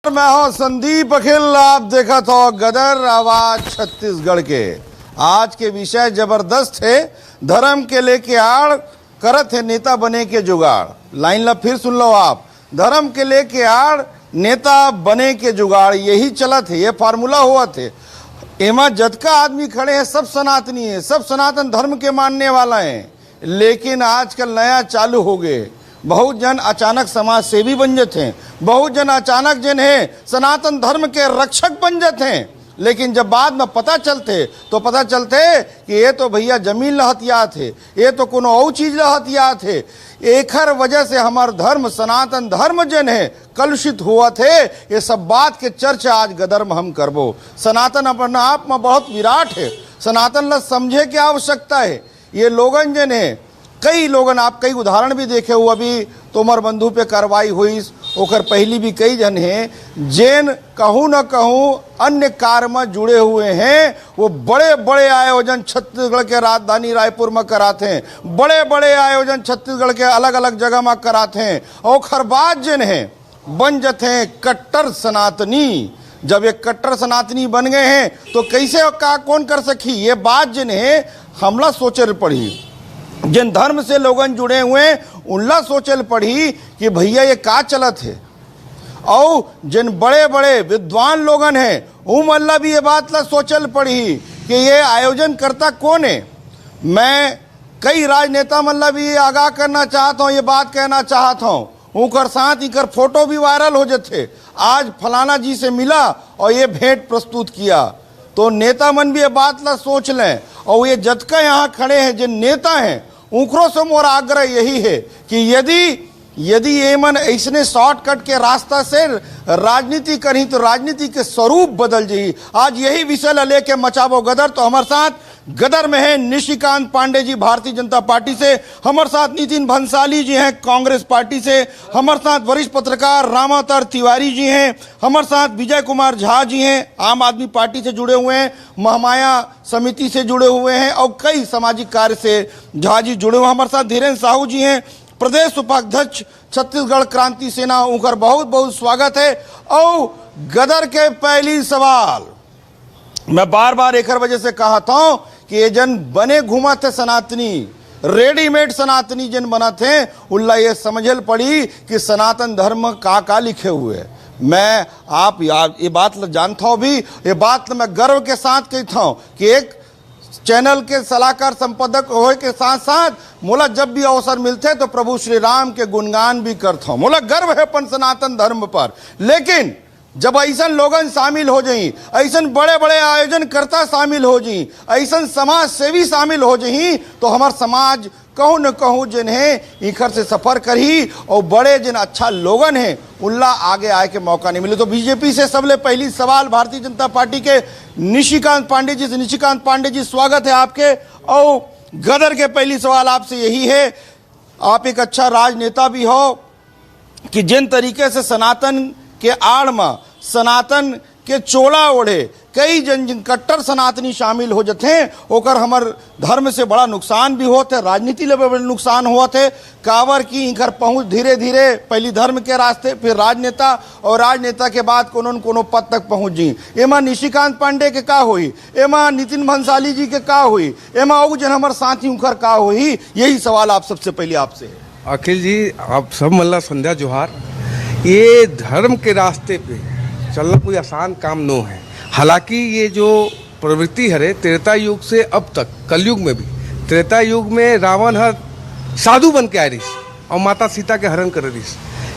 मैं हूं संदीप अखिल। आप देखा था गदर आवाज छत्तीसगढ़ के। आज के विषय जबरदस्त है। धर्म के लेके आड़ करत है नेता बने के जुगाड़। लाइन ला फिर सुन लो आप। धर्म के लेके आड़ नेता बने के जुगाड़, यही चलत है, ये फार्मूला हुआ थे। एमा जतका आदमी खड़े हैं सब सनातनी है, सब सनातन धर्म के मानने वाला है। लेकिन आजकल नया चालू हो गए। बहुत जन अचानक समाज सेवी बन जाते हैं, बहुत जन अचानक जन है सनातन धर्म के रक्षक बन जाते हैं। लेकिन जब बाद में पता चलते कि ये तो भैया जमीन लहतिया थे, ये तो कोनो और चीज लहतिया थे। एकर वजह से हमार धर्म सनातन धर्म जन है कलुषित हुआ थे। ये सब बात के चर्चा आज गदर में हम करबो। सनातन अपने आप में बहुत विराट है, सनातन ला समझे की आवश्यकता है। ये लोगन जन है, कई लोगन, आप कई उदाहरण भी देखे हो। अभी तोमर बंधु पे कार्रवाई हुई, ओकर पहली भी कई जन हैं जैन कहूँ न कहूँ अन्य कार्य में जुड़े हुए हैं। वो बड़े बड़े आयोजन छत्तीसगढ़ के राजधानी रायपुर में कराते हैं, बड़े बड़े आयोजन छत्तीसगढ़ के अलग अलग जगह में कराते हैं। और खरबाज जन है बन जाते हैं कट्टर सनातनी। जब एक कट्टर सनातनी बन गए हैं तो कैसे का कौन कर सकी। ये बात जन है हमला सोचे पड़ी, जिन धर्म से लोगन जुड़े हुए उनला सोचल पड़ी कि भैया ये का चलत है। और जिन बड़े बड़े विद्वान लोगन हैं उमल्ला भी ये बात ला सोचल पड़ी कि ये आयोजन करता कौन है। मैं कई राजनेता मल्ला भी आगाह करना चाहता हूँ, ये बात कहना चाहता हूँ। उनकर साथ इनकर फोटो भी वायरल हो जाते। आज फलाना जी से मिला और ये भेंट प्रस्तुत किया, तो नेता मन भी ये बात ला सोच लें। और ये जतका यहाँ खड़े हैं जिन नेता हैं उनकरों से मोर आग्रह यही है कि यदि ये मन ऐसने शॉर्टकट के रास्ता से राजनीति करी तो राजनीति के स्वरूप बदल जाई। आज यही विषय ला लेके मचाबो गदर। तो हमारे साथ गदर में है निशिकांत पांडे जी भारतीय जनता पार्टी से, हमारे साथ नितिन भंसाली जी हैं कांग्रेस पार्टी से, हमारे साथ वरिष्ठ पत्रकार रामातर तिवारी जी हैं, हमारे साथ विजय कुमार झा जी हैं आम आदमी पार्टी से जुड़े हुए हैं, महामाया समिति से जुड़े हुए हैं और कई सामाजिक कार्य से झा जी जुड़े हुए हैं। हमारे साथ धीरेन्द्र साहू जी हैं प्रदेश उपाध्यक्ष छत्तीसगढ़ क्रांति सेना, उनका बहुत बहुत स्वागत है। और गदर के पहली सवाल मैं बार बार एक वजह से कहा था कि ये जन बने घूमा थे सनातनी, रेडीमेड सनातनी जन बना थे, उल्ला ये समझल पड़ी कि सनातन धर्म का लिखे हुए। मैं आप ये बात जानता हूँ भी, ये बात मैं गर्व के साथ कहता हूँ कि एक चैनल के सलाहकार संपादक होए के साथ साथ मोला जब भी अवसर मिलते तो प्रभु श्री राम के गुणगान भी करता हूँ। मोला गर्व है अपन सनातन धर्म पर। लेकिन जब ऐसा लोगन शामिल हो जाई, ऐसा बड़े बड़े आयोजन करता शामिल हो जाई, ऐसा समाज सेवी शामिल हो जाई, तो हमार समाज कहूँ न कहूँ जिन है इखर से सफर करी और बड़े जिन अच्छा लोगन हैं उल्ला आगे आए के मौका नहीं मिले। तो बीजेपी से सबले पहली सवाल भारतीय जनता पार्टी के निशिकांत पांडे जी से। निशिकांत पांडे जी स्वागत है आपके। और गदर के पहली सवाल आपसे यही है, आप एक अच्छा राजनेता भी हो कि जिन तरीके से सनातन के आड़ में सनातन के चोला ओढ़े कई जिन कट्टर सनातनी शामिल हो जाते हैं, ओकर हमर धर्म से बड़ा नुकसान भी होते, राजनीति ले बड़ा नुकसान हुआ थे। कावर की इनकर पहुंच धीरे धीरे पहली धर्म के रास्ते, फिर राजनेता और राजनेता के बाद कोनो न कोनो पद तक पहुंच जी। एमा निशिकांत पांडे के का हुई, एमा नितिन भंसाली जी के का हुई, एमा और जन हमारे साथी उनकर का हुई। यही सवाल आप सबसे पहले आपसे है। अखिल जी, आप सब मल्ला संध्या जोहार। ये धर्म के रास्ते पे चलना कोई आसान काम नो है। हालांकि ये जो प्रवृत्ति है त्रेता युग से अब तक, कलयुग में भी, त्रेता युग में रावण हर साधु बन के आए रही और माता सीता के हरण कर रही।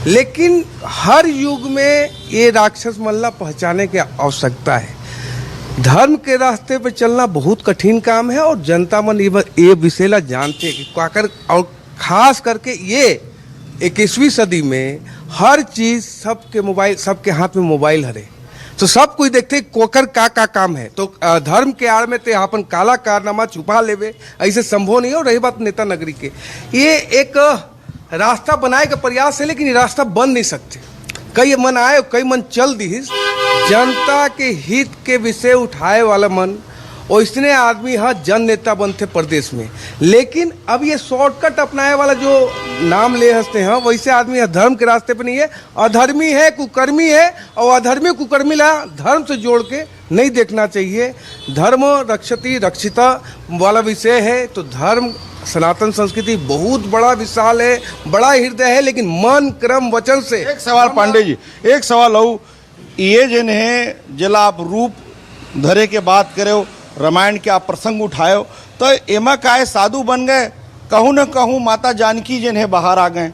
लेकिन हर युग में ये राक्षस मल्ला पहचाने की आवश्यकता है। धर्म के रास्ते पे चलना बहुत कठिन काम है और जनता मन ये विषय ला जानते हैं कि काकर। और खास करके ये 21वीं सदी में हर चीज सबके मोबाइल, सबके हाथ में मोबाइल हरे, तो सब कोई देखते कोकर का काम है। तो धर्म के आड़ में ते अपन काला कारनामा छुपा लेवे ऐसे संभव नहीं हो। रही बात नेता नगरी के, ये एक रास्ता बनाए का प्रयास है, लेकिन ये रास्ता बन नहीं सकते। कई मन आए, कई मन चल दी, जनता के हित के विषय उठाए वाला मन और इसने आदमी है जन नेता बनते प्रदेश में। लेकिन अब ये शॉर्टकट अपनाए वाला जो नाम ले हंसते हैं वैसे आदमी धर्म के रास्ते पे नहीं है, अधर्मी है, कुकर्मी है। और अधर्मी कुकर्मी ला धर्म से जोड़ के नहीं देखना चाहिए। धर्म रक्षति रक्षिता वाला विषय है, तो धर्म सनातन संस्कृति बहुत बड़ा विशाल है, बड़ा हृदय है, लेकिन मन क्रम वचन से। एक सवाल पांडे जी, एक सवाल हो, ये जिन है जिला आप रूप धरे के बात करे हो, रामायण के आप प्रसंग उठाए हो, तो एमा काहे साधु बन गए, कहूँ न कहूँ माता जानकी जिन है बाहर आ गए।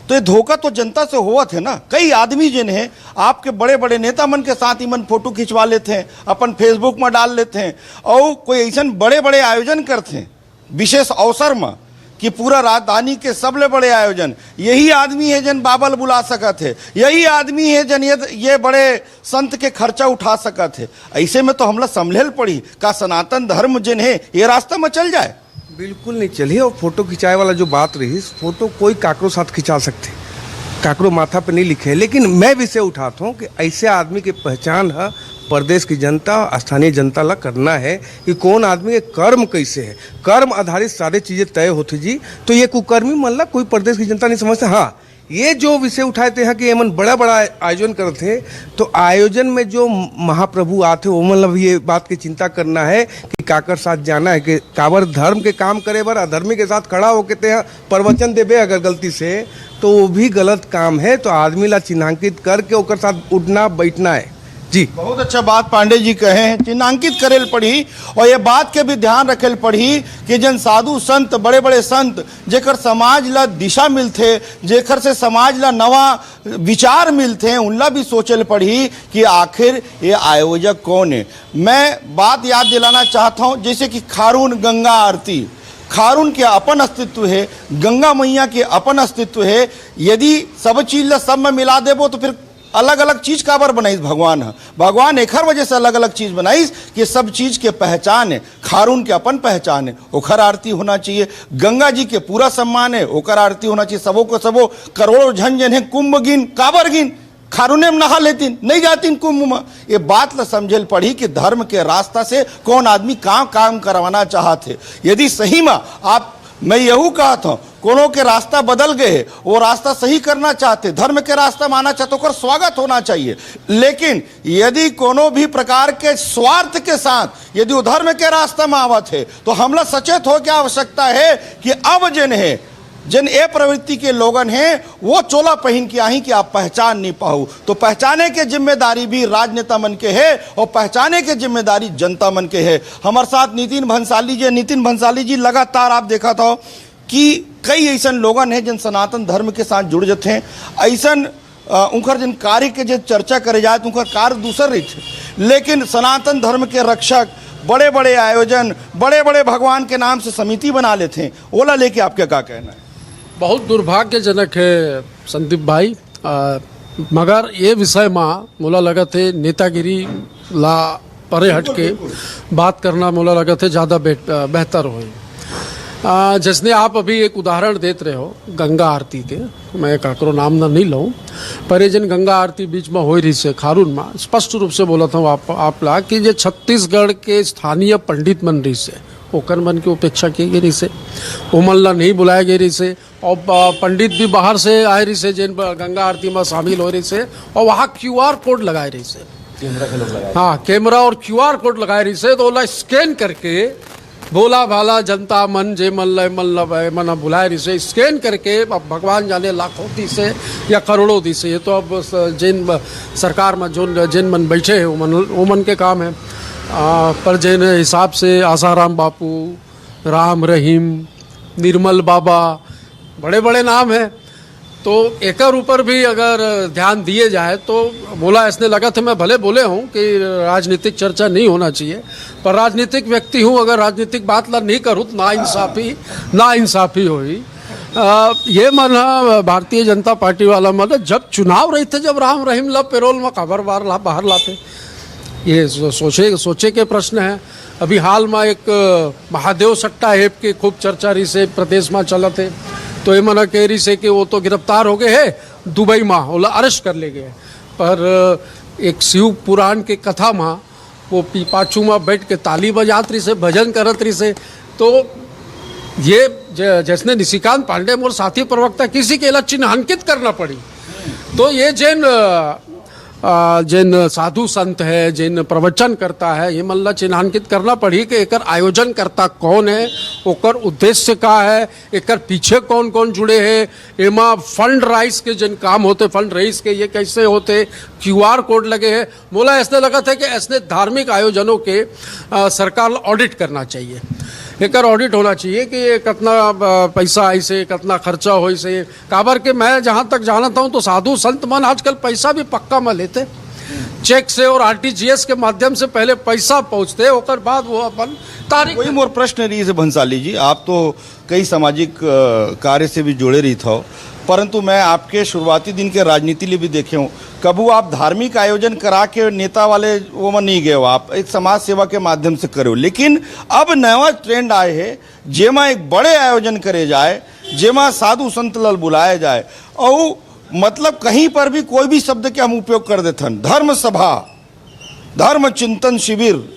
तो ये धोखा तो जनता से हुआ थे ना। कई आदमी जिन है आपके बड़े बड़े नेता मन के साथ ही मन फोटो खिंचवा लेते हैं, अपन फेसबुक में डाल लेते हैं, और कोई ऐसा बड़े बड़े आयोजन करते हैं विशेष अवसर में कि पूरा राजधानी के सबले बड़े आयोजन यही आदमी है जन बाबल बुला सकत है, यही आदमी है जन ये बड़े संत के खर्चा उठा सकत है। ऐसे में तो हमला संभलेल पड़ी का सनातन धर्म जिन है ये रास्ता में चल जाए। बिल्कुल नहीं चलिए। और फोटो खिंचाए वाला जो बात रही, फोटो कोई काकरो साथ खिंचा सकते, काकरो माथा पे नहीं लिखे। लेकिन मैं विषय उठाता हूँ कि ऐसे आदमी की पहचान है प्रदेश की जनता, स्थानीय जनता ला करना है कि कौन आदमी के कर्म कैसे है। कर्म आधारित सारी चीज़ें तय होती जी, तो ये कुकर्मी मन ला कोई प्रदेश की जनता नहीं समझते। हाँ, ये जो विषय उठाते हैं कि एमन बड़ा बड़ा आयोजन करते हैं, तो आयोजन में जो महाप्रभु आते वो मतलब ये बात की चिंता करना है कि काकर साथ जाना है, कि काबर धर्म के काम करे बर अधर्मी के साथ खड़ा होके ते प्रवचन देवे अगर गलती से, तो वो भी गलत काम है। तो आदमी ला चिन्हांकित करके ओकर साथ उठना बैठना है जी। बहुत अच्छा बात पांडे जी कहे हैं, चिन्हांकित करेल पड़ी। और ये बात के भी ध्यान रखेल पड़ी कि जन साधु संत, बड़े बड़े संत जेकर समाज ला दिशा मिलते, जेकर से समाज ला नवा विचार मिलते हैं, उनला भी सोचल पड़ी कि आखिर ये आयोजक कौन है। मैं बात याद दिलाना चाहता हूँ, जैसे कि खारून गंगा आरती, खारून के अपन अस्तित्व है, गंगा मैया के अपन अस्तित्व है। यदि सब चीज ला सब में मिला देबो तो फिर अलग अलग चीज काबर बनाइस भगवान है। भगवान एक हर वजह से अलग अलग चीज बनाइस कि सब चीज के पहचान है। खारून के अपन पहचान है, ओखर आरती होना चाहिए। गंगा जी के पूरा सम्मान है, ओकर आरती होना चाहिए। सबो को सबो करोड़ों झन जन है कुंभ गिन काबर गिन खारूने में नहा लेतीन, नहीं जातीन कुंभ में। ये बात ला समझल पड़ी कि धर्म के रास्ता से कौन आदमी काम करवाना चाहते। यदि सही में आप, मैं यहू कहा था, कोनो के रास्ता बदल गए, वो रास्ता सही करना चाहते, धर्म के रास्ता माना चाहते, ओकर स्वागत होना चाहिए। लेकिन यदि कोनो भी प्रकार के स्वार्थ के साथ यदि वो धर्म के रास्ते में आवत है, तो हमला सचेत हो क्या आवश्यकता है कि अब जिन है जिन ए प्रवृत्ति के लोगन हैं वो चोला पहन के आई कि आप पहचान नहीं पाओ। तो पहचाने के जिम्मेदारी भी राजनेता मन के है और पहचाने के जिम्मेदारी जनता मन के है। हमारे साथ नितिन भंसाली जी लगातार आप देखा था कि कई ऐसा लोगन है जिन सनातन धर्म के साथ जुड़ जाते हैं। ऐसा उनकर जिन कार्य के जो चर्चा करे जाए तो उनका कार्य दूसर रही थे, लेकिन सनातन धर्म के रक्षक बड़े बड़े आयोजन, बड़े बड़े भगवान के नाम से समिति बना लेते हैं। ओला लेके आपके क्या कहना है? बहुत दुर्भाग्यजनक है संदीप भाई, मगर ये विषय में मोला लगा थे नेतागिरी ला परे हट के बात करना मोला लगा थे ज़्यादा बेहतर हो। जैसे आप अभी एक उदाहरण देते रहे हो गंगा आरती के, मैं काकरो नाम ना नहीं लूँ, पर ये जन गंगा आरती बीच में हो रही से खारून में स्पष्ट रूप से बोला था आप ला कि ये छत्तीसगढ़ के स्थानीय पंडित मन रही से ओकर मन की उपेक्षा की गई से, उमन ला नहीं बुलाया गई रही से, और पंडित भी बाहर से आए रही से जिन गंगा आरती में शामिल हो रही से, और वहाँ QR कोड लगाए रही से, हाँ कैमरा और QR कोड लगाए रही से। तो ओला स्कैन करके बोला भाला जनता मन जे मन बुलाए रही से स्कैन करके, अब भगवान जाने लाखों दी से या करोड़ों दी से, ये तो अब जिन सरकार में जो जिन मन बैठे हैं वो मन के काम है। पर जिन हिसाब से आसाराम बापू, राम रहीम, निर्मल बाबा, बड़े बड़े नाम हैं, तो एक ऊपर भी अगर ध्यान दिए जाए तो बोला ऐसने लगा था। मैं भले बोले हूँ कि राजनीतिक चर्चा नहीं होना चाहिए, पर राजनीतिक व्यक्ति हूँ, अगर राजनीतिक बात ला नहीं करूँ तो ना इंसाफी हुई। ये मन भारतीय जनता पार्टी वाला मन जब चुनाव रही थे, जब राम रहीम ला पेरोल में खबर बाहर लाते, ये सोचे के प्रश्न है। अभी हाल में एक महादेव सट्टा ऐप की खूब चर्चा रही से प्रदेश में चला थे, तो ये मना कह रही से कि वो तो गिरफ्तार हो गए हैं दुबई में, वो अरेस्ट कर ले गए। पर एक शिव पुराण के कथा में वो पाछू में बैठ के ताली बजात रही से, भजन करत रही से। तो ये जैसने निशिकांत पांडे मोर साथी प्रवक्ता किसी के ला चिन्हांकित करना पड़ी। तो ये जिन साधु संत है, जिन प्रवचन करता है, ये मल्ला चिन्हांकित करना पड़ी कि एकर आयोजन करता कौन है, ओकर उद्देश्य का है, एकर पीछे कौन कौन जुड़े हैं, एमा फंड राइज के जिन काम होते, फंड राइज के ये कैसे होते, QR कोड लगे हैं। मोला ऐसे लगा था कि ऐसे धार्मिक आयोजनों के सरकार ऑडिट करना चाहिए, एकर ऑडिट होना चाहिए कि ये कितना पैसा ऐसे, कितना खर्चा हो इसे। काबर के मैं जहाँ तक जानता हूँ तो साधु संत मन आजकल पैसा भी पक्का में लेते, चेक से और RTGS के माध्यम से पहले पैसा पहुँचते, ओकर बाद वो अपन तारीख। कोई मोर प्रश्न रही है भंसाली जी, आप तो कई सामाजिक कार्य से भी जुड़े रही था, परंतु मैं आपके शुरुआती दिन के राजनीति लिए भी देखे हूँ, कबू आप धार्मिक आयोजन करा के नेता वाले वो में नहीं गए हो, आप एक समाज सेवा के माध्यम से करे हो। लेकिन अब नया ट्रेंड आए है जेमा एक बड़े आयोजन करे जाए, जेमा साधु संत लल बुलाए जाए, और मतलब कहीं पर भी कोई भी शब्द के हम उपयोग कर देते हैं, धर्म सभा, धर्म चिंतन शिविर।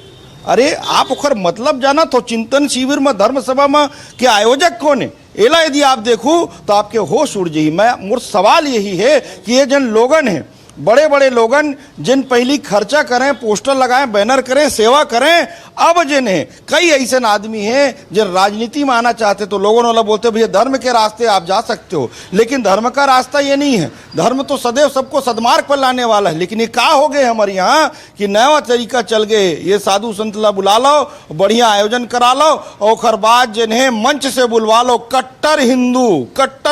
अरे आप ओकर मतलब जाना तो चिंतन शिविर में, धर्म सभा में के आयोजक कौन है, एला यदि आप देखो तो आपके होश उड़ जाइए। मोर सवाल यही है कि ये जन लोगन है, बड़े बड़े लोगन जिन पहली खर्चा करें, पोस्टर लगाएं, बैनर करें, सेवा करें, अब जिन है कई ऐसे आदमी हैं जिन राजनीति में आना चाहते, तो लोगों वाला बोलते भैया धर्म के रास्ते आप जा सकते हो, लेकिन धर्म का रास्ता ये नहीं है। धर्म तो सदैव सबको सदमार्ग पर लाने वाला है। लेकिन ये क्या हो गए हमारे यहाँ कि नया तरीका चल गए, ये साधु संत ला बुला लो, बढ़िया आयोजन करा लो, और ओकर बाद जिन्हें मंच से बुलवा लो कट्टर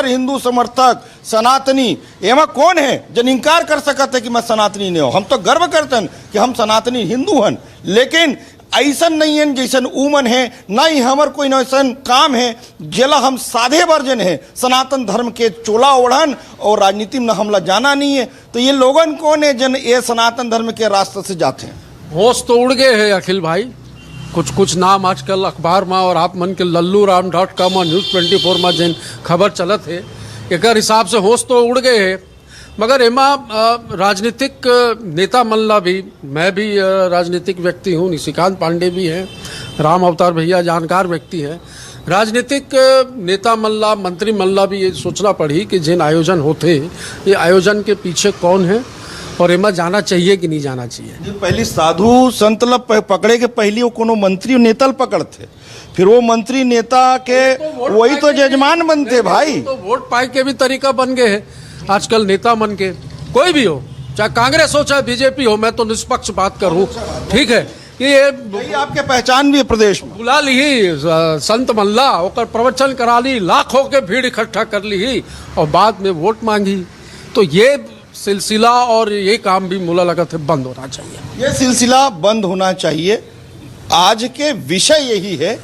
हिंदू समर्थक सनातनी। एमा कौन है जन इनकार कर सकते है कि मैं सनातनी नहीं हूँ? हम तो गर्व करते हैं कि हम सनातनी हिंदू हैं, लेकिन ऐसा नहीं है जैसन उमन है, ना ही हमार कोई ऐसा काम है जेला हम साधे वर्जन है सनातन धर्म के चोला ओढ़न, और राजनीति में हमला जाना नहीं है। तो ये लोगन कौन है जन ये सनातन धर्म के रास्ते से जाते हैं? होश तो उड़ गए हैं अखिल भाई। कुछ नाम आजकल अखबार में और आप मन के LalluRam.com और News24 में जिन खबर चलत है, एक हिसाब से होश तो उड़ गए हैं। मगर एमा राजनीतिक नेता मल्ला भी, मैं भी राजनीतिक व्यक्ति हूँ, निशिकांत पांडे भी हैं, राम अवतार भैया जानकार व्यक्ति हैं। राजनीतिक नेता मल्ला, मंत्री मल्ला भी ये सोचना पड़ी कि जिन आयोजन होते, ये आयोजन के पीछे कौन है और एमा जाना चाहिए कि नहीं जाना चाहिए। पहली साधु संत लब पकड़े के पहली वो कोनो मंत्री नेता पकड़ते, फिर वो मंत्री नेता के वही तो जजमान बनते भाई। तो वोट पाए के भी तरीका बन गए हैं आजकल नेता मन के, कोई भी हो, चाहे कांग्रेस हो चाहे BJP हो, मैं तो निष्पक्ष बात करूं, ठीक है कि ये आपके पहचान भी है प्रदेश में। बुला ली संत मल्ला, ओकर प्रवचन करा ली, लाखों के भीड़ इकट्ठा कर ली और बाद में वोट मांगी। तो ये सिलसिला और ये काम भी मुला लगा थे बंद होना चाहिए। ये सिलसिला बंद होना चाहिए। आज के विषय यही है।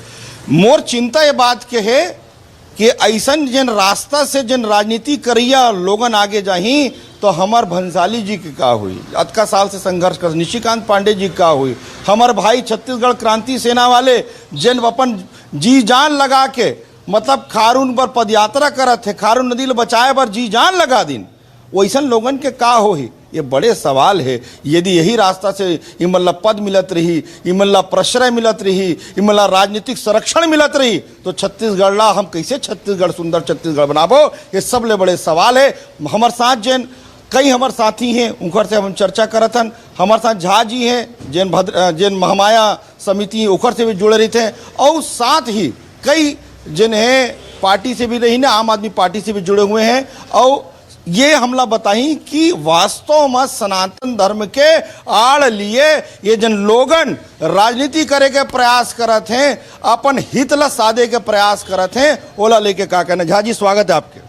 मोर चिंता ये बात के है कि ऐसा जिन रास्ता से जिन राजनीति करिया लोगन आगे जाही, तो हमार भंसाली जी की का हुई, अतका साल से संघर्ष कर, निशिकांत पांडे जी का हुई, हमार भाई छत्तीसगढ़ क्रांति सेना वाले जिन अपन जी जान लगा के मतलब खारून पर पदयात्रा करत थे, खारून नदी बचाए बर जी जान लगा दिन, वैसा लोगन के का हो ही, ये बड़े सवाल है। यदि यही रास्ता से इमल्ला पद मिलत रही, इमल्ला प्रश्रय मिलत रही, इमल्ला राजनीतिक संरक्षण मिलत रही, तो छत्तीसगढ़ ला हम कैसे छत्तीसगढ़ सुंदर छत्तीसगढ़ बनाबो, ये सब ले बड़े सवाल है। हमारे साथ जिन कई हमारे साथी हैं उनकर से हम चर्चा करत हन, हमारे साथ झा जी हैं जिन महामाया समिति उखर से भी जुड़े रहे थे, और साथ ही कई जिन्हें पार्टी से भी रही ना, आम आदमी पार्टी से भी जुड़े हुए हैं। और ये हमला बताई कि वास्तव में सनातन धर्म के आड़ लिए ये जन लोगन राजनीति करे के प्रयास करत हैं, अपन हित ला साधे के प्रयास करत हैं, ओला लेके का कहना। झा जी स्वागत है आपके।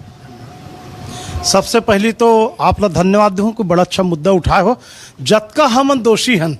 सबसे पहले तो आप ला धन्यवाद दूँ कि बड़ा अच्छा मुद्दा उठाए हो। जतका हमन दोषी हन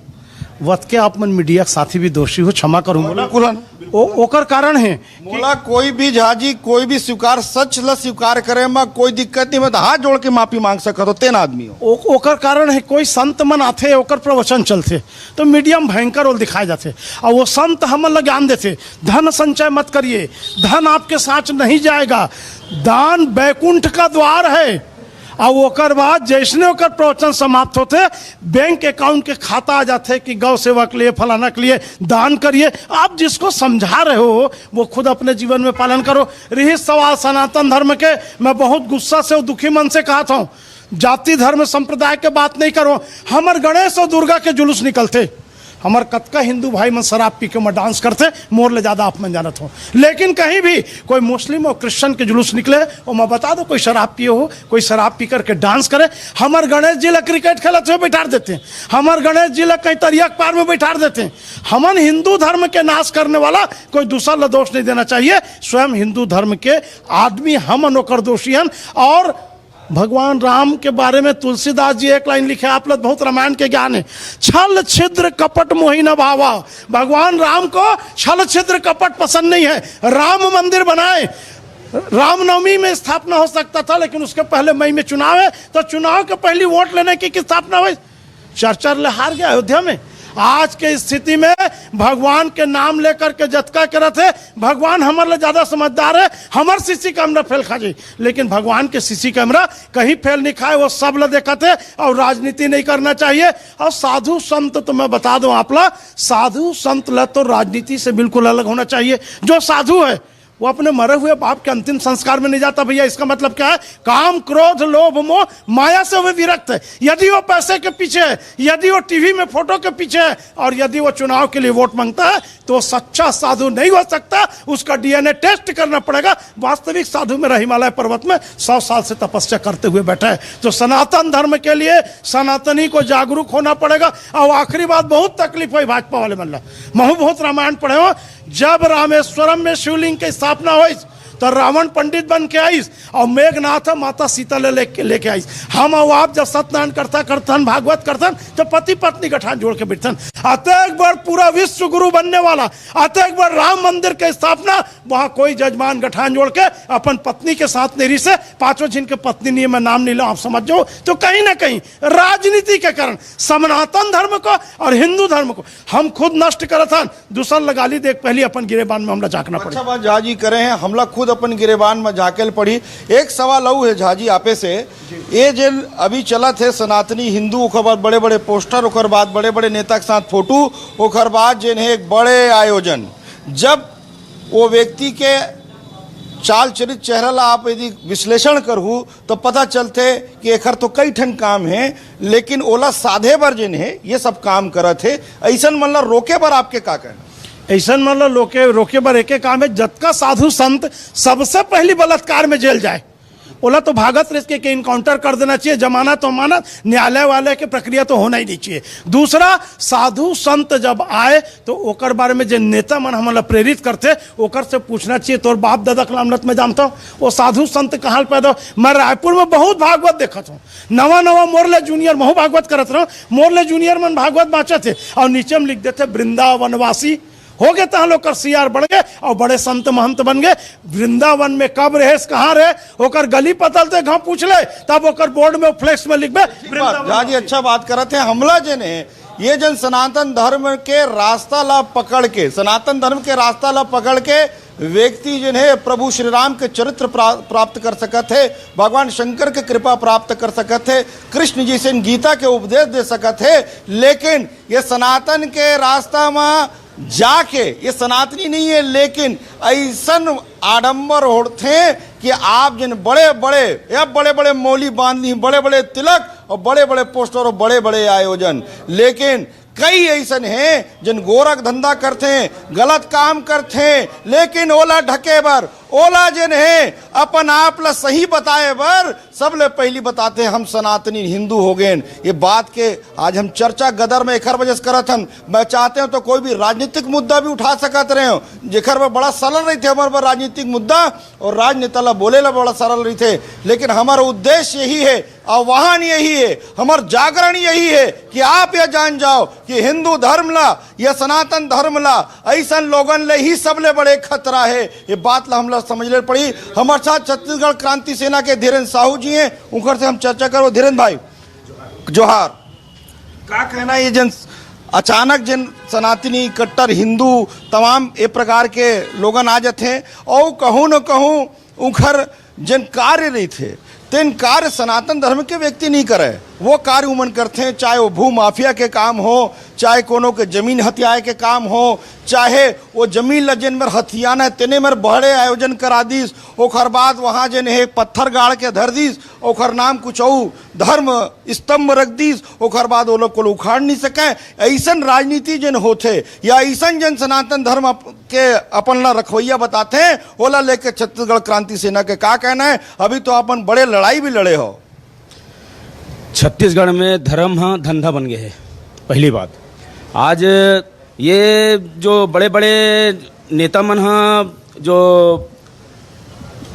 वत के आप मन मीडिया साथी भी दोषी हो, क्षमा करूँगा। ओकर कारण है मोला कोई भी झाजी कोई भी स्वीकार सच ल स्वीकार करे में कोई दिक्कत नहीं, मैं तो हाथ जोड़ के माफी मांग सकत हो, तेन आदमी हो। ओकर कारण है कोई संत मन आते ओकर प्रवचन चलते तो मीडिया में भयंकर रोल दिखाए जाते, और वो संत हमन ला ज्ञान देते धन संचय मत करिए, धन आपके साथ नहीं जाएगा, दान बैकुंठ का द्वार है। और ओकर बाद जैसने ओकर प्रवचन समाप्त होते बैंक अकाउंट के खाता आ जाते कि गौ सेवा के लिए फलाना के लिए दान करिए। आप जिसको समझा रहे हो वो खुद अपने जीवन में पालन करो। रही सवाल सनातन धर्म के, मैं बहुत गुस्सा से और दुखी मन से कहा था जाति धर्म संप्रदाय के बात नहीं करो। हमार गणेश और दुर्गा के जुलूस निकलते, हमार कतका हिंदू भाई मन शराब पी के मैं डांस करते, मोर ले ज़्यादा आप मन जानत हो। लेकिन कहीं भी कोई मुस्लिम और क्रिश्चियन के जुलूस निकले और मैं बता दो कोई शराब पिए हो, कोई शराब पी करके डांस करे, हमार गणेश जी ला क्रिकेट खेलते हुए बैठा देते हैं, हमार गणेश जी ला कहीं तरिया पार में बैठा देते हैं। हमन हिंदू धर्म के नाश करने वाला कोई दूसरा ला दोष नहीं देना चाहिए। स्वयं हिंदू धर्म के आदमी हमन ओकर दोषी हन। और भगवान राम के बारे में तुलसीदास जी एक लाइन लिखे, आप लोग बहुत रामायण के ज्ञान है, छल छिद्र कपट मोहि न भावा। भगवान राम को छल छिद्र कपट पसंद नहीं है। राम मंदिर बनाए, रामनवमी में स्थापना हो सकता था, लेकिन उसके पहले मई में चुनाव है, तो चुनाव के पहले वोट लेने की स्थापना हुई, चर्चा हार गया अयोध्या में। आज के स्थिति में भगवान के नाम लेकर के जतका करत है, भगवान हमारे लिए ज्यादा समझदार है। हमार सीसी कैमरा फेल खा जाए, लेकिन भगवान के सीसी कैमरा कहीं फेल नहीं खाए, वो सब ला देखा थे। और राजनीति नहीं करना चाहिए। और साधु संत तो मैं बता दूं आप ला, साधु संत ला तो राजनीति से बिल्कुल अलग होना चाहिए। जो साधु है वो अपने मरे हुए बाप के अंतिम संस्कार में नहीं जाता। भैया इसका मतलब क्या है? काम क्रोध लोभ मोह माया से वो विरक्त है। यदि वो पैसे के पीछे है, यदि वो टीवी में फोटो के पीछे है, और यदि वो चुनाव के लिए वोट मांगता है, तो वो सच्चा साधु नहीं हो सकता। उसका डीएनए टेस्ट करना पड़ेगा। वास्तविक साधु मेरा हिमालय पर्वत में 100 साल से तपस्या करते हुए बैठा है। तो सनातन धर्म के लिए सनातनी को जागरूक होना पड़ेगा। और आखिरी बात, बहुत तकलीफ हुई भाजपा वाले मल्ला, महू बहुत रामायण पढ़े हो। जब रामेश्वरम में शिवलिंग की स्थापना हुई तो रावण पंडित बन के आईस और मेघनाथ माता सीता लेके आईस। हम और आप जब सत्यनारायण करता करतन भागवत करतन तो पति पत्नी गठान जोड़ के बैठन। अतः एक बार पूरा विश्व गुरु बनने वाला, अतः एक बार राम मंदिर के स्थापना, वहां कोई जजमान गठान जोड़ के अपन पत्नी के साथ नहीं से, पांचों जिनके पत्नी नहीं, मैं नाम नहीं लो, आप समझ जाओ। तो कहीं ना कहीं राजनीति के कारण सनातन धर्म को और हिंदू धर्म को हम खुद नष्ट करत हन। दूसरा लगा ली देख, पहले अपन गिरेबान में हमला झांकना पड़ेगा। अच्छा बात झाजी करे हैं, हमला खुद अपन गिरेबान में झाकेल पड़ी। एक सवाल औ है झाजी आपे से, ये जो अभी चला थे सनातनी हिंदू, ओकर बाद बड़े बड़े पोस्टर, ओकर बाद बड़े बड़े नेता के साथ फोटो, ओकर बाद जिन्हें एक बड़े आयोजन, जब वो व्यक्ति के चाल चरित चेहरा ला आप यदि विश्लेषण करूँ तो पता चलते कि एकर तो कई ठन काम है, लेकिन ओला साधे बर जिन्हें ये सब काम करत है, ऐसा मतलब रोके बर आपके का कहना? ऐसा मतलब रोके बर एक काम है, जतका साधु संत सबसे पहली बलात्कार में जेल जाए, ओला तो भागत रेस के इनकाउंटर कर देना चाहिए। जमानत तो मानत, न्यायालय वाले के प्रक्रिया तो होना ही नहीं चाहिए। दूसरा, साधु संत जब आए तो ओकर बारे में जो नेता मन हमारा प्रेरित करते, ओकर से पूछना चाहिए तोर बाप दादा कलामत में जानता हूँ वो साधु संत कहाँ पैदा। मैं रायपुर में बहुत भागवत देखत हूँ, नवा नवा मोरले जूनियर महू भागवत करत रहा, मोरले जूनियर मन भागवत बाँचे थे और नीचे में लिख देते वृंदावनवासी हो गए, तहाँ लोग सीआर बढ़ गए और बड़े संत महंत बन गए। वृंदावन में कब रहे, कहाँ रहे, होकर गली पतलते घाव पूछ ले, तब होकर बोर्ड में फ्लेक्स में लिख जी। अच्छा बात करते हैं, हमला जन है ये जन सनातन धर्म के रास्ता ला पकड़ के, सनातन धर्म के रास्ता ला पकड़ के व्यक्ति जिन्हें प्रभु श्री राम के चरित्र प्राप्त कर सकत है, भगवान शंकर के कृपा प्राप्त कर सकत है, कृष्ण जी से गीता के उपदेश दे सकत है। लेकिन ये सनातन के रास्ता में जाके, ये सनातनी नहीं है, लेकिन ऐसन आडंबर होते कि आप जिन बड़े बड़े या बड़े बड़े मौली बांध ली, बड़े बड़े तिलक और बड़े बड़े पोस्टर और बड़े बड़े आयोजन, लेकिन कई ऐसन हैं जिन गोरख धंधा करते हैं, गलत काम करते हैं, लेकिन ओला ढके बर, ओला जिन है अपन आप ला सही बताए बर सब ले पहली बताते हैं हम सनातनी हिंदू हो गए। ये बात के आज हम चर्चा गदर में एक वजह से करत हम, मैं चाहते हो तो कोई भी राजनीतिक मुद्दा भी उठा सकत रहे हो, जेकर में बड़ा सरल रही थे हमारे राजनीतिक मुद्दा, और राजनेता ला बोले ला बड़ा सरल रही थे। लेकिन हमारा उद्देश्य यही है, आह्वान यही है, हमार जागरण यही है कि आप यह जान जाओ कि हिंदू धर्म ला या सनातन धर्म ला ऐसा लोगन ले ही सबले बड़े खतरा है। ये बात ला हम समझ ले पड़ी। हमारे साथ छत्तीसगढ़ क्रांति सेना के धीरेन्द्र साहू जी हैं, उनकर से हम चर्चा करो। धीरेन्द्र भाई जोहार, क्या कहना ये जन अचानक जिन सनातनी कट्टर हिंदू तमाम ए प्रकार के लोगन आ जाते हैं और कहूँ न कहूँ उखर जिन कार्य नहीं थे, तो इन कार्य सनातन धर्म के व्यक्ति नहीं करे। वो कार्य उमन करते हैं, चाहे वो भू माफिया के काम हो, चाहे कोनो के जमीन हथियाए के काम हो, चाहे वो जमीन लजन में हथियाना है तेने में बड़े आयोजन करा दीस, ओखर बाद वहाँ जन है पत्थर गाड़ के धर दीस, ओखर नाम कुछ और धर्म स्तंभ रख दीस, ओखर बाद वो लोग को उखाड़ नहीं सके। ऐसन राजनीति जन होते या ऐसन जन सनातन धर्म के अपन ला रखवैया बताते हैं, ओला लेके छत्तीसगढ़ क्रांति सेना के का कहना है। अभी तो अपन बड़े लड़ाई भी लड़े हो। छत्तीसगढ़ में धर्म हाँ धंधा बन गया है। पहली बात, आज ये जो बड़े बड़े नेता मन हाँ जो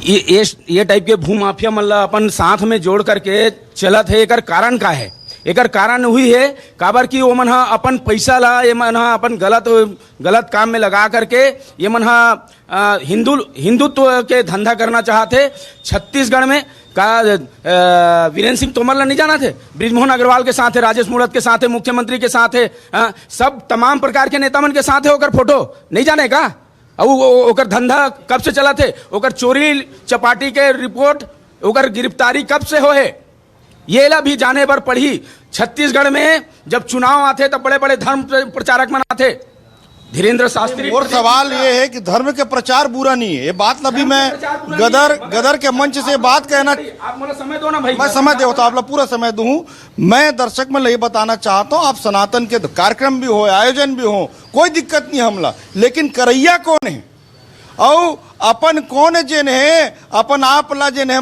ये टाइप के भू माफिया मन ला अपन साथ में जोड़ करके चलत है, एकर कारण का है? एकर कारण हुई है काबर कि वो मन हा अपन पैसा ला ये मन हा अपन गलत काम में लगा करके ये मन हा हिंदुत्व के धंधा करना चाहते। छत्तीसगढ़ में का वीरेंद्र सिंह तोमर ला नहीं जाना थे, बृजमोहन अग्रवाल के साथ है, राजेश मूणत के साथ है, मुख्यमंत्री के साथ है, सब तमाम प्रकार के नेता मन के साथ है। ओकर फोटो नहीं जाने का? अब ओकर धंधा कब से चला थे? ओकर चोरी चपाटी के रिपोर्ट, ओकर गिरफ्तारी कब से हो है? ये ला भी जाने पर पड़ी। छत्तीसगढ़ में जब चुनाव आते तब बड़े बड़े धर्म प्रचारक मन आते, धीरेन्द्र शास्त्री। और सवाल ये है कि धर्म के प्रचार बुरा नहीं है, ये बात अभी मैं गदर के मंच से बात कहना। आप मुझे समय दो ना भाई। मैं समय दे होता, आप लोग पूरा समय दूं। मैं दर्शक में ये बताना चाहता हूँ, आप सनातन के कार्यक्रम भी हो, आयोजन भी हो, कोई दिक्कत नहीं हमला, लेकिन करैया कौन है और अपन कौन जिन है? अपन आप ला जिन है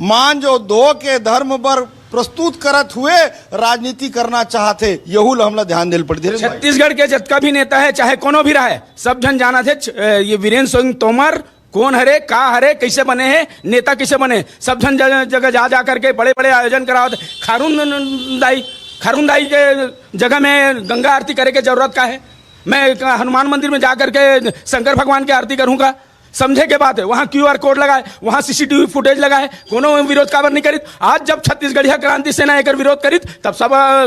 मांझ और धो के धर्म पर प्रस्तुत करत हुए राजनीति करना चाहते, यहू हमला ध्यान दिल पड़ी। छत्तीसगढ़ के जितना भी नेता है, चाहे कोनो भी रहा है, सब जन जाना थे ये वीरेंद्र सिंह तोमर कौन हरे, का हरे, कैसे बने हैं, नेता कैसे बने, सब जन जगह जा करके बड़े बड़े आयोजन करावत। खारून दाई के जगह में गंगा आरती करे के जरूरत का है? मैं हनुमान मंदिर में जा करके शंकर भगवान की आरती करूँगा? समझे के बात है। वहाँ QR कोड लगाए, वहाँ CCTV फुटेज लगाए, कोनो विरोध काबर नहीं करित। आज जब छत्तीसगढ़िया क्रांति सेना एकर विरोध करित तब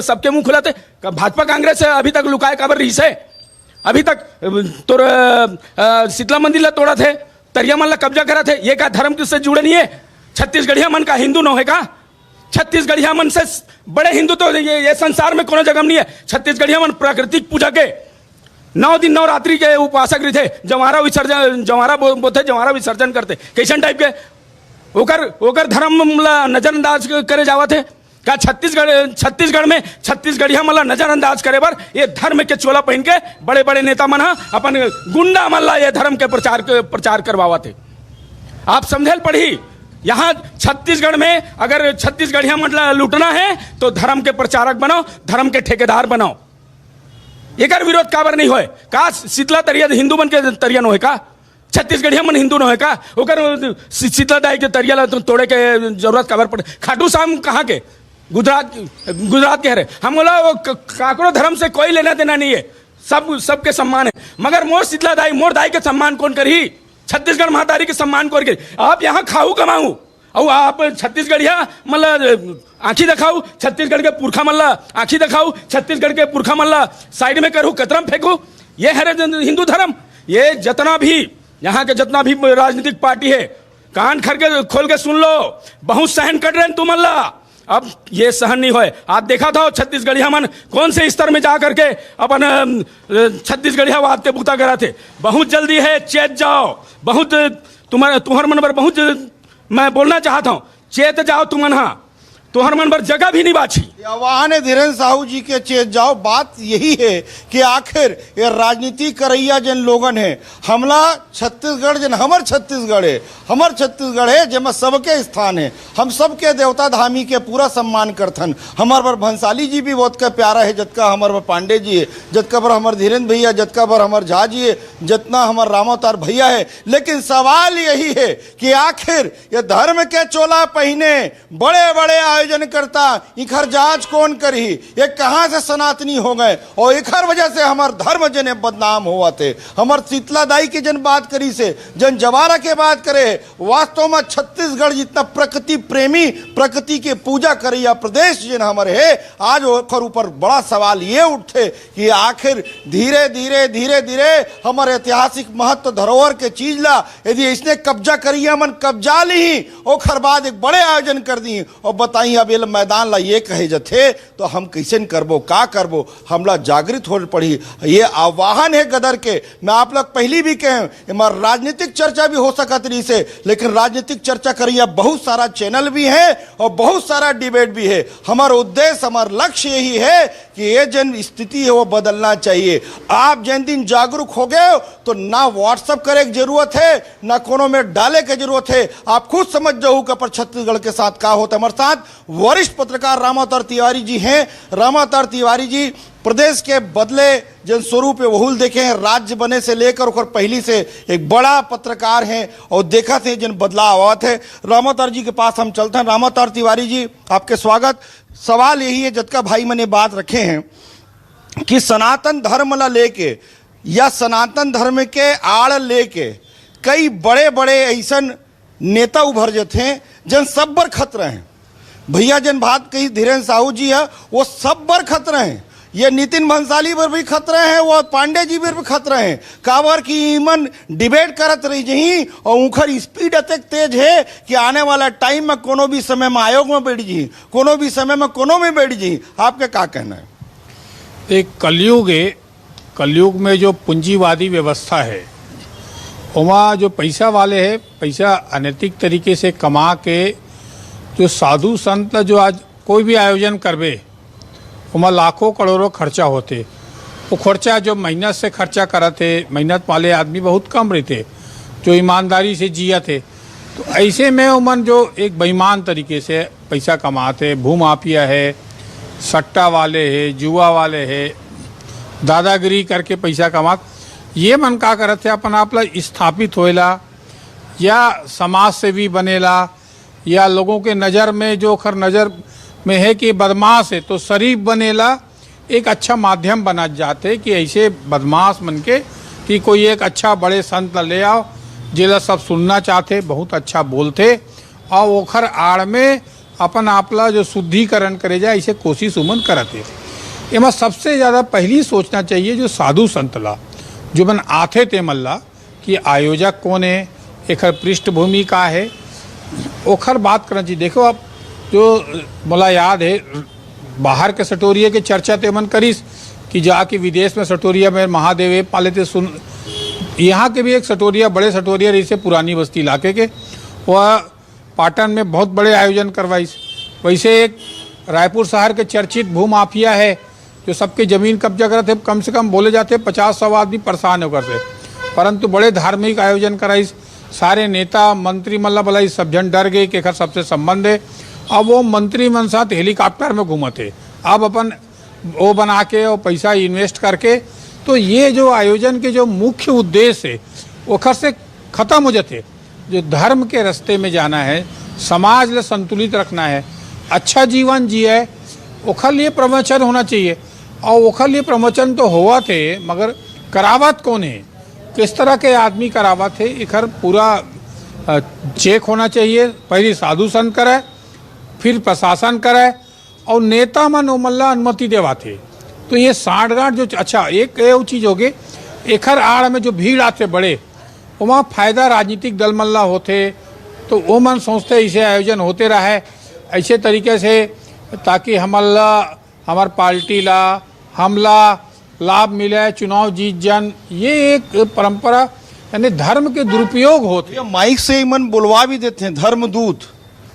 सबके मुंह खुलाते। भाजपा कांग्रेस अभी तक लुकाए काबर रही से? अभी तक तोर शीतला मंदिर ला तोड़ा थे, तरिया मन ला कब्जा करा थे। ये का धर्म से जुड़े नहीं है? छत्तीसगढ़िया मन का हिंदू न है का? छत्तीसगढ़िया मन से बड़े हिंदू तो ये संसार में कोनो जगह नहीं है। छत्तीसगढ़िया मन प्राकृतिक पूजा के 9 दिन 9 रात्रि के उपासक रहे, जवारा विसर्जन करते। कैसन टाइप के ओकर धर्म नजरअंदाज करे जावा थे का? छत्तीसगढ़ में छत्तीसगढ़िया मला नजरअंदाज करे बर ये धर्म के चोला पहन के बड़े बड़े नेता मन अपन गुंडा मल्ला ये धर्म के प्रचार करवावा थे। आप समझे पड़ी? यहाँ छत्तीसगढ़ में अगर छत्तीसगढ़िया मतलब लूटना है तो धर्म के प्रचारक बनाओ, धर्म के ठेकेदार बनाओ। एकर विरोध काबर नहीं होए का? शीतला तरिया हिंदू मन के तरिया न होए का? छत्तीसगढ़िया मन हिंदू न होए का? ओकर शीतला दाई के तरिया ला तोड़े के जरूरत काबर पड़े? खाटू श्याम कहाँ के? गुजरात के हरे। हम बोला वो काकरो धर्म से कोई लेना देना नहीं है, सबके सम्मान है। मगर मोर शीतला दाई, मोर दाई के सम्मान कौन करी? छत्तीसगढ़ महादारी के सम्मान कौन करी? आप यहाँ खाऊ कमाऊ और आप छत्तीसगढ़िया मतलब आँखी दिखाऊ, छत्तीसगढ़ के पुरखा मल्ला आँखी दिखाऊ, छत्तीसगढ़ के पुरखा मल्ला साइड में करूँ, कतरम फेंकू। ये है हिंदू धर्म। ये जितना भी यहाँ के जितना भी राजनीतिक पार्टी है, कान खोल के सुन लो, बहुत सहन कर रहे हैं तुम मल्ला। अब ये सहन नहीं होए। आज देखा था छत्तीसगढ़िया मन कौन से स्तर में जा करके अपन छत्तीसगढ़िया वाद के बुता करा थे। बहुत जल्दी है, चेत जाओ। बहुत तुम्हार मन पर बहुत मैं बोलना चाहता हूँ, चेत जाओ तुमन। हाँ, तोहर मन पर जगह भी नहीं बाची। आह्वान है धीरेन्द्र साहू जी के, चेत जाओ। बात यही है कि आखिर ये राजनीति करैया जन लोगन है, हमला छत्तीसगढ़ जन हमर छत्तीसगढ़ है जेमा सबके स्थान है। हम सबके देवता धामी के पूरा सम्मान करथन। हमार बर भंसाली जी भी बहुत का प्यारा है, जतका हमार बर पांडे जी है, जतका बर हमार धीरेन्द्र भैया, जतका बर हमार झा जी है, जितना हमार रामोतार भैया है। लेकिन सवाल यही है कि आखिर ये धर्म के चोला पहने बड़े बड़े आयोजन करता, इखर जांच कौन करी, ये कहाँ से सनातनी हो गए और इखर वजह से हमार धर्म जने बदनाम हुआ थे। हमार शीतला दाई की जन बात करी से जन जवारा के बात करे, वास्तव में छत्तीसगढ़ जितना प्रकृति प्रेमी, प्रकृति के पूजा करे या प्रदेश जन हमारे है, आज ओकर ऊपर बड़ा सवाल ये उठे कि आखिर धीरे धीरे धीरे धीरे हमारे ऐतिहासिक महत्व धरोहर के चीज ला यदि इसने कब्जा करी, मन कब्जा ली ओखर बाद एक बड़े आयोजन कर दी और बताई अब ये मैदान ला ये कहे जथे तो हम कैसे करबो, का करबो, हमला जागृत हो पड़ी। ये आह्वान है गदर के। मैं आप लोग पहली भी कहें हमारा राजनीतिक चर्चा भी हो सकत रही से, लेकिन राजनीतिक चर्चा करिए बहुत सारा चैनल भी है और बहुत सारा डिबेट भी है। हमारा उद्देश्य, हमारा लक्ष्य यही है कि ये जन स्थिति है वो बदलना चाहिए। आप जिन दिन जागरूक हो गए तो ना व्हाट्सएप करे की जरूरत है, ना कोनो में डाले की जरूरत है, आप खुद समझ जाओ कि पर छत्तीसगढ़ के साथ क्या होता है। हमारे साथ वरिष्ठ पत्रकार रामावतार तिवारी जी हैं। रामावतार तिवारी जी प्रदेश के बदले जन स्वरूप बहुल देखे हैं, राज्य बने से लेकर और पहली से एक बड़ा पत्रकार हैं और देखा थे जन बदलाव आवा थे। रामावतार जी के पास हम चलते हैं। रामावतार तिवारी जी आपके स्वागत। सवाल यही है जतका भाई मैंने बात रखे हैं कि सनातन धर्म ला लेके या सनातन धर्म के आड़ लेके कई बड़े बड़े ऐसा नेता उभर जाते हैं जन सब बर खतरा हैं। भैया जन बात कही धीरेन्द्र साहू जी है वो सब बर खतरा हैं, ये नितिन भंसाली पर भी खतरे हैं, वो पांडे जी पर भी खतरे हैं। काबर की ईमन डिबेट करत रही जही और उखर स्पीड अतक तेज है कि आने वाला टाइम में कोनो भी समय में आयोग में बैठ जी, कोनो भी समय में कोनो में बैठ जी। आपके क्या कहना है? एक कलयुग है, कलयुग में जो पूंजीवादी व्यवस्था है वहाँ जो पैसा वाले हैं, पैसा अनैतिक तरीके से कमा के जो साधु संत जो आज कोई भी आयोजन करबे वहाँ लाखों करोड़ों खर्चा होते, वो खर्चा जो मेहनत से खर्चा करते, मेहनत वाले आदमी बहुत कम रहते जो ईमानदारी से जिया थे। तो ऐसे में उमन जो एक बेईमान तरीके से पैसा कमाते, भूमाफिया है, सट्टा वाले है, जुआ वाले है, दादागिरी करके पैसा कमा, ये मन का करते अपन आप स्थापित होएला या समाज सेवी बनेला या लोगों के नज़र में जो खर नज़र में है कि बदमाश है तो शरीफ बनेला, एक अच्छा माध्यम बना जाते कि ऐसे बदमाश मन के कि कोई एक अच्छा बड़े संत ले आओ जिला सब सुनना चाहते, बहुत अच्छा बोलते और ओखर आड़ में अपन आपला जो शुद्धिकरण करे जाए ऐसे कोशिश उमन करते। एमा सबसे ज़्यादा पहली सोचना चाहिए जो साधु संत ला जो मन आथे ते मल्ला कि आयोजक कौन है, एखर पृष्ठभूमि का है, ओखर बात करना चाहिए। देखो अब जो मला याद है बाहर के सटोरिया के चर्चा ते मन करीस कि जाके विदेश में सटोरिया में महादेव पाले थे सुन, यहाँ के भी एक सटोरिया बड़े सटोरिया रही से पुरानी बस्ती इलाके के, वह पाटन में बहुत बड़े आयोजन करवाइस। वैसे एक रायपुर शहर के चर्चित भूमाफिया है जो सबके ज़मीन कब्जा करते, कम से कम बोले जाते 50-100 आदमी परेशान होकर से, परंतु बड़े धार्मिक आयोजन कराइस। सारे नेता मंत्री मल्ला बोला सब जन डर गए कि खर सबसे संबंध है। अब वो मंत्री मन साथ हेलीकॉप्टर में घूमते, अब अपन वो बना के और पैसा इन्वेस्ट करके, तो ये जो आयोजन के जो मुख्य उद्देश्य है वो खर से ख़त्म हो जाते। जो धर्म के रास्ते में जाना है, समाज ले संतुलित रखना है, अच्छा जीवन जिए, ओखर लिए प्रवचन होना चाहिए। और ओखर लिए प्रवचन तो हुआ थे मगर करावत कौन है, किस तरह के आदमी करावत है, इखर पूरा चेक होना चाहिए। पहले साधु संत करे, फिर प्रशासन करे और नेता मन मल्ला अनुमति देवा थे। तो ये साठगांठ जो अच्छा एक ये चीज़ हो गई, एखर आड़ में जो भीड़ आते बड़े वहाँ फायदा राजनीतिक दल मल्ला होते, तो वो मन सोचते ऐसे आयोजन होते रहे ऐसे तरीके से ताकि हमार पार्टी ला हमला लाभ मिले, चुनाव जीत जन, ये एक परंपरा यानी धर्म के दुरुपयोग होते। ये माइक से ही मन बुलवा भी देते हैं धर्मदूत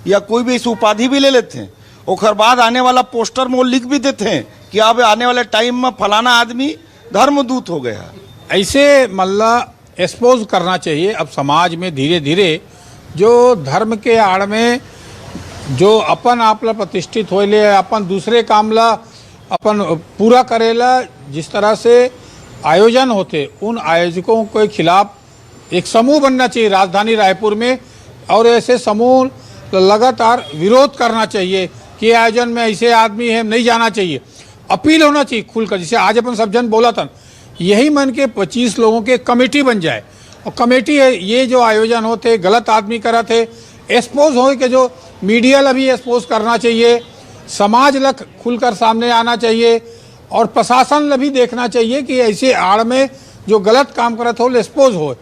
या कोई भी इस उपाधि भी ले लेते हैं, और बाद आने वाला पोस्टर में वो लिख भी देते हैं कि अब आने वाले टाइम में फलाना आदमी धर्मदूत हो गया। ऐसे मल्ला एक्सपोज करना चाहिए। अब समाज में धीरे धीरे जो धर्म के आड़ में जो अपन आपला प्रतिष्ठित होले, अपन दूसरे काम ला अपन पूरा करेला, जिस तरह से आयोजन होते उन आयोजकों के खिलाफ एक समूह बनना चाहिए राजधानी रायपुर में, और ऐसे समूह लगातार विरोध करना चाहिए कि आयोजन में ऐसे आदमी है, नहीं जाना चाहिए। अपील होना चाहिए खुलकर, जैसे आज अपन सब जन बोला था, यही मन के 25 लोगों के कमेटी बन जाए, और कमेटी है ये जो आयोजन होते गलत आदमी करा थे एक्सपोज हो के जो मीडिया ला भी एक्सपोज करना चाहिए, समाज ला खुलकर सामने आना चाहिए, और प्रशासन ला भी देखना चाहिए कि ऐसे आड़ में जो गलत काम करत हो एक्सपोज हो,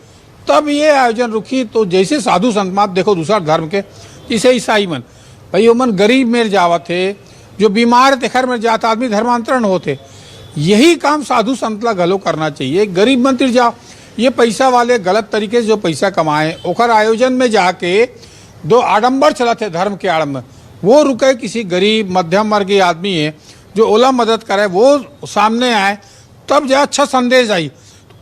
तब ये आयोजन रुकी। तो जैसे साधु संत आप देखो दूसरा धर्म के, जैसे ईसाई मन भाई मन गरीब में जावत थे, जो बीमार थे घर में जाता आदमी धर्मांतरण होते, यही काम साधु संत ला गलो करना चाहिए। गरीब मंदिर जाओ, ये पैसा वाले गलत तरीके से जो पैसा कमाए ओकर आयोजन में जाके दो आडंबर चलाते धर्म के आड़ में, वो रुके किसी गरीब मध्यम वर्गीय आदमी है जो ओला मदद करे, वो सामने आए, तब जा अच्छा संदेश आई।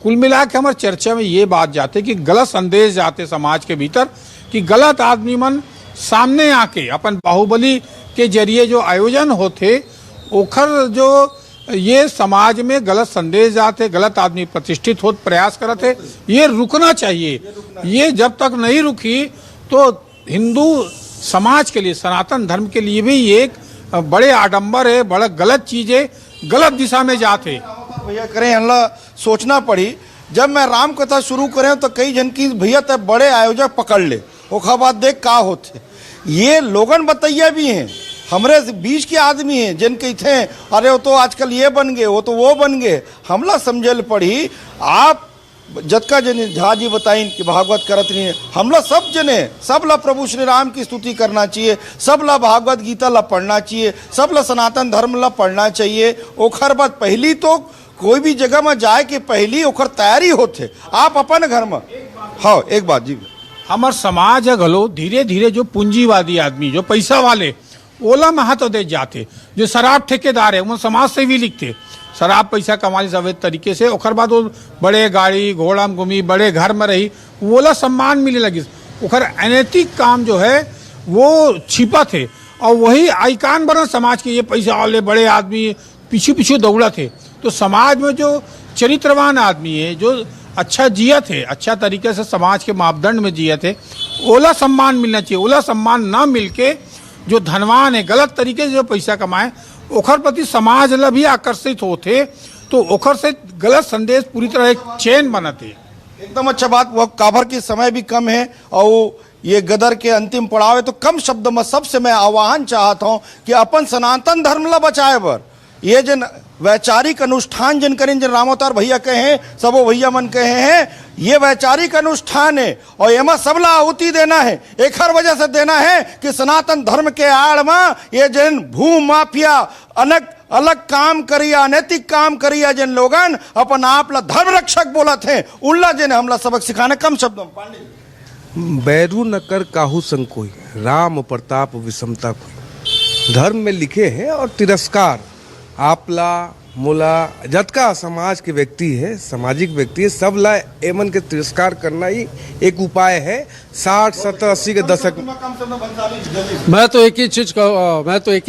कुल मिला के हमारे चर्चा में ये बात जाते कि गलत संदेश जाते समाज के भीतर, कि गलत आदमी मन सामने आके अपन बाहुबली के जरिए जो आयोजन होते ओखर जो ये समाज में गलत संदेश जाते, गलत आदमी प्रतिष्ठित हो प्रयास करते, ये रुकना चाहिए। ये जब तक नहीं रुकी तो हिंदू समाज के लिए, सनातन धर्म के लिए भी एक बड़े आडंबर है, बड़ा गलत चीज है, गलत दिशा में जाते। भैया करें हल्ला सोचना पड़ी, जब मैं राम कथा शुरू करें तो कई जन की भैया तब बड़े आयोजक पकड़ ले, ओखा बात देख का होते। ये लोगन बताइए भी हैं, हमरे बीच के आदमी हैं जिनके थे, अरे वो तो आजकल ये बन गए, वो तो वो बन गए, हमला समझल पड़ी। आप जतका जने झा जी बताइन कि भागवत करत नहीं है, हमला सब जने, सब ला प्रभु श्री राम की स्तुति करना चाहिए, सब ला भागवत गीता ला पढ़ना चाहिए, सब ला सनातन धर्म ला पढ़ना चाहिए। ओखर बाद पहली तो कोई भी जगह में जाए कि पहली ओखर तैयारी होते आप अपन घर में। हाँ एक बात जी, हमार समाज है गलो धीरे धीरे जो पूंजीवादी आदमी, जो पैसा वाले ओला महत्व दे जाते, जो शराब ठेकेदार है वो समाज से भी लिखते, शराब पैसा कमाने अवैध तरीके से, ओखर बाद वो बड़े गाड़ी घोड़ा में घूमी, बड़े घर में रही, ओला सम्मान मिले लगी। ओखर अनैतिक काम जो है वो छिपा थे, और वही आइकान बना समाज के, ये पैसा वाले बड़े आदमी पीछे पीछे दौड़ा थे। तो समाज में जो चरित्रवान आदमी है, जो अच्छा जिया थे, अच्छा तरीके से समाज के मापदंड में जिया थे, ओला सम्मान मिलना चाहिए। ओला सम्मान ना मिलके जो धनवान है, गलत तरीके से जो पैसा कमाए, ओखर प्रति समाज ला भी आकर्षित होते, तो ओखर से गलत संदेश पूरी तरह एक चेन बनाते। एकदम अच्छा बात। वो काभर की समय भी कम है और ये गदर के अंतिम पड़ाव है, तो कम शब्द में सबसे मैं आह्वान चाहता हूँ कि अपन सनातन धर्म ला बचाए बर ये जन वैचारिक अनुष्ठान जन करें, जन रामोतार भैया कहे हैं, सबो भैया मन कहे हैं, ये वैचारिक अनुष्ठान है और एमा सबला आहुति देना है। एक हर वजह से देना है कि सनातन धर्म के आड़ में ये जन भू माफिया अलग अलग काम करिया, अनैतिक काम करिया, जन लोगन अपन आप ला धर्म रक्षक बोला थे, उल्ला जन हमला सबक सिखाने। कम शब्दों में पांडे, बैरू न कर काहू संग कोई, राम प्रताप विषमता कोई, धर्म में लिखे हैं। और तिरस्कार आपला मुला जतका समाज के व्यक्ति है, सामाजिक व्यक्ति है, सब ला एमन के तिरस्कार करना ही एक उपाय है। 60 70 80 के दशक मैं तो एक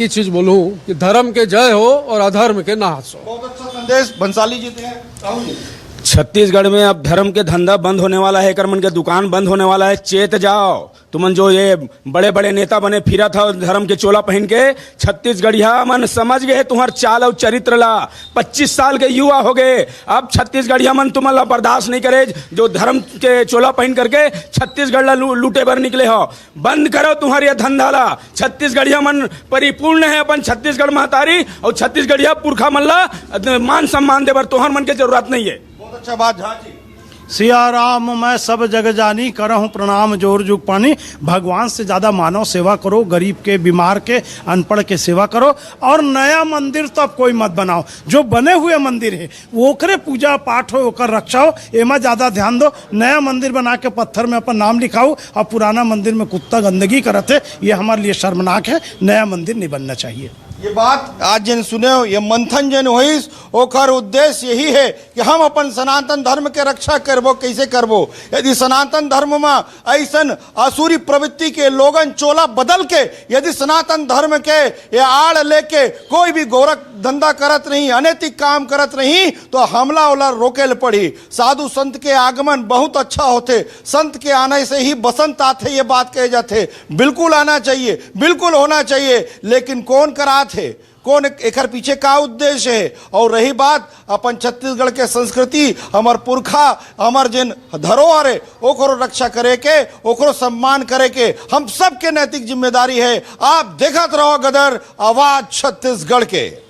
ही चीज बोलूं कि धर्म के जय हो और अधर्म के नाश हो। बहुत अच्छा संदेश भंसाली जी थे। राहुल जी, छत्तीसगढ़ में अब धर्म के धंधा बंद होने वाला है, करमन के दुकान बंद होने वाला है। चेत जाओ तुमन, जो ये बड़े बड़े नेता बने फिरा था धर्म के चोला पहन के, छत्तीसगढ़िया मन समझ गए तुम्हार चाल और चरित्र ला। 25 साल के युवा हो गए, अब छत्तीसगढ़िया मन तुम्हारा बर्दाश्त नहीं करे जो धर्म के चोला पहन करके छत्तीसगढ़ ला लूटे भर निकले हो। बंद करो तुम्हारी धंधा ला। छत्तीसगढ़िया मन परिपूर्ण है, अपन छत्तीसगढ़ महतारी और छत्तीसगढ़िया पुरखा मन ला मान सम्मान देवर तोहर मन के जरूरत नहीं है। बहुत अच्छा बात झा जी। सिया राम मैं सब जग जानी, करहूँ प्रणाम जोर जुग पानी। भगवान से ज़्यादा मानव सेवा करो, गरीब के, बीमार के, अनपढ़ के सेवा करो। और नया मंदिर तो अब कोई मत बनाओ, जो बने हुए मंदिर है वो ओकरे पूजा पाठ हो, ओकर रक्षा हो, एमा ज़्यादा ध्यान दो। नया मंदिर बना के पत्थर में अपन नाम लिखाओ और पुराना मंदिर में कुत्ता गंदगी करते, ये हमारे लिए शर्मनाक है। नया मंदिर नहीं बनना चाहिए। ये बात आज जन सुने हो, ये मंथन जन होइस ओकर उद्देश्य यही है कि हम अपन सनातन धर्म के रक्षा करबो। कैसे करबो? यदि सनातन धर्म में ऐसन असुरी प्रवृत्ति के लोगन चोला बदल के यदि सनातन धर्म के ये आड़ लेके कोई भी गोरख धंधा करत नहीं, अनैतिक काम करत नहीं, तो हमला उला रोके ले पड़ी। साधु संत के आगमन बहुत अच्छा होते, संत के आने से ही बसंत आते, ये बात कहे जाते। बिल्कुल आना चाहिए, बिल्कुल होना चाहिए, लेकिन कौन करात है, कौन एकर पीछे का उद्देश्य है? और रही बात अपन छत्तीसगढ़ के संस्कृति, हमार पुरखा, हमार जिन धरोहर है ओकरो रक्षा करे के, ओकरो सम्मान करे के हम सबके नैतिक जिम्मेदारी है। आप देखत रहो गदर आवाज छत्तीसगढ़ के।